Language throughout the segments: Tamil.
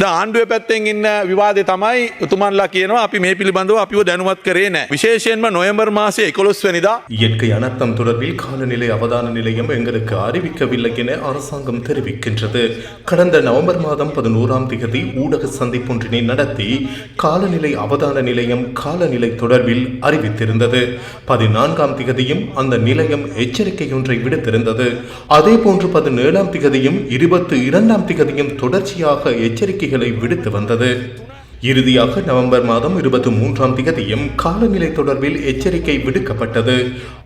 ආණ්ඩුවේ පැත්තෙන් ඉන්න විවාදේ තමයි උතුමන්ලා කියනවා අපි මේ පිළිබඳව අපිව දැනුවත් කරේ නැහැ. විශේෂයෙන්ම නොවැම්බර් மாதம் 11 வெனிதா இயற்கை அனர்த்தம் தொடர்பில் காலநிலை அவதான நிலையம் எங்களுக்கு அறிவிக்கவில்லை என அரசாங்கம் தெரிவிக்கின்றது. கடந்த நவம்பர் மாதம் 11ஆம் தேதி ஊடக சந்திப்பொன்றினை நடத்தி காலநிலை அவதான நிலையம் காலநிலை தொடர்பில் அறிவித்திருந்தது. 14ஆம் தேதியும் அந்த நிலையம் எச்சரிக்கை ஒன்றை விடுத்திருந்தது. அதே போன்று 17ஆம் தேதியும் 22ஆம் தேதியும் தொடர்ச்சியாக எச்சரிக்கைகளை விடுத்து வந்தது. இறுதியாக நவம்பர் மாதம் 23ஆம் தேதியும் காலநிலை தொடர்பில் எச்சரிக்கை விடுக்கப்பட்டது.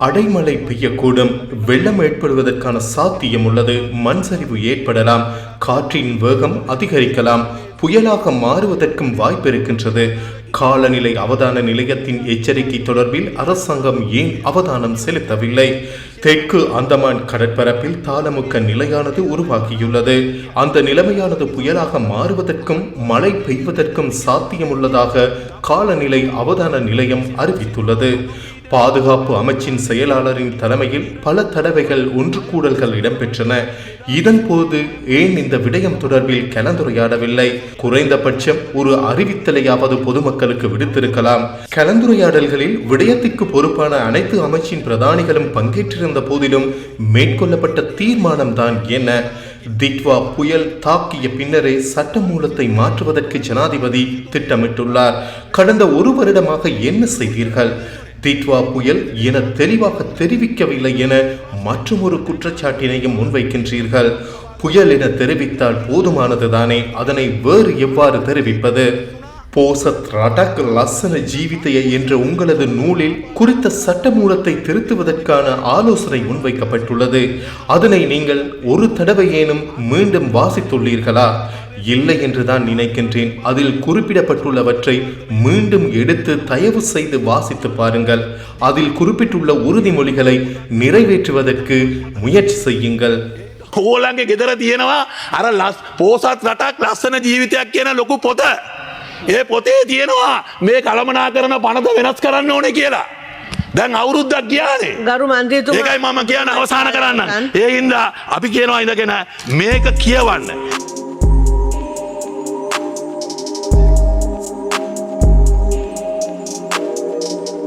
அடைமழை பெய்யக்கூடும், வெள்ளம் ஏற்படுவதற்கான சாத்தியம் உள்ளது, மண் சரிவு ஏற்படலாம், காற்றின் வேகம் அதிகரிக்கலாம், புயலாக மாறுவதற்கும் வாய்ப்பு இருக்கின்றது. காலநிலை அவதான நிலையத்தின் எச்சரிக்கை தொடர்பில் அரசாங்கம் ஏன் அவதானம் செலுத்தவில்லை? தெற்கு அந்தமான் கடற்பரப்பில் தாளமுக்க நிலையானது உருவாகியுள்ளது. அந்த நிலைமையானது புயலாக மாறுவதற்கும் மழை பெய்வதற்கும் சாத்தியமுள்ளதாக காலநிலை அவதான நிலையம் அறிவித்துள்ளது. பாதுகாப்பு அமைச்சின் செயலாளரின் தலைமையில் பல தடவைகள் ஒன்று கூடல்கள் இடம்பெற்றன. இதன் போது ஏன் இந்த விடயம் தொடர்பில் கலந்துரையாடவில்லை? குறைந்தபட்சம் ஒரு அறிவித்தலையாவது பொதுமக்களுக்கு விடுத்திருக்கலாம். கலந்துரையாடல்களில் விடயத்திற்கு பொறுப்பான அனைத்து அமைச்சின் பிரதானிகளும் பங்கேற்றிருந்த போதிலும் மேற்கொள்ளப்பட்ட தீர்மானம் தான் என்ன? திட்வா புயல் தாக்கிய பின்னரே சட்டமூலத்தை மாற்றுவதற்கு ஜனாதிபதி திட்டமிட்டுள்ளார். கடந்த ஒரு வருடமாக என்ன செய்தீர்கள்? திட்வா புயல் என தெளிவாக தெரிவிக்கவில்லை என மற்றொரு குற்றச்சாட்டினையும் முன்வைக்கின்றீர்கள். புயல் என தெரிவித்தால் போதுமானதுதானே, அதனை வேறு எவ்வாறு தெரிவிப்பது? போசத் ரடக் லசன ஜீவிதைய என்ற உங்களது நூலில் குறித்த சட்டமூலத்தை திருத்துவதற்கான ஆலோசனை முன்வைக்கப்பட்டுள்ளது. அதனை நீங்கள் ஒரு தடவையேனும் மீண்டும் வாசித்துள்ளீர்களா? இல்லை என்றுதான் நினைக்கின்றேன். அதில் குறிப்பிடப்பட்டுள்ளவற்றை மீண்டும் எடுத்து தயவு செய்து வாசித்து பாருங்கள். அதில் குறிப்பிட்டுள்ள உறுதிமொழிகளை நிறைவேற்றுவதற்கு முயற்சி செய்யுங்கள். ඕලන්ගේ ගෙදර තියෙනවා අර පෝසත් රටක් ලස්සන ජීවිතයක් කියන ලොකු පොත. ඒ පොතේ තියෙනවා මේ කළමනාකරන පනත වෙනස් කරන්න ඕනේ කියලා. දැන් අවුරුද්දක් ගියානේ. ගරු මන්ත්‍රීතුමා ඒකයි මම කියන අවසාන කරන්න. ඒ හින්දා අපි කියනවා ඉඳගෙන මේක කියවන්න.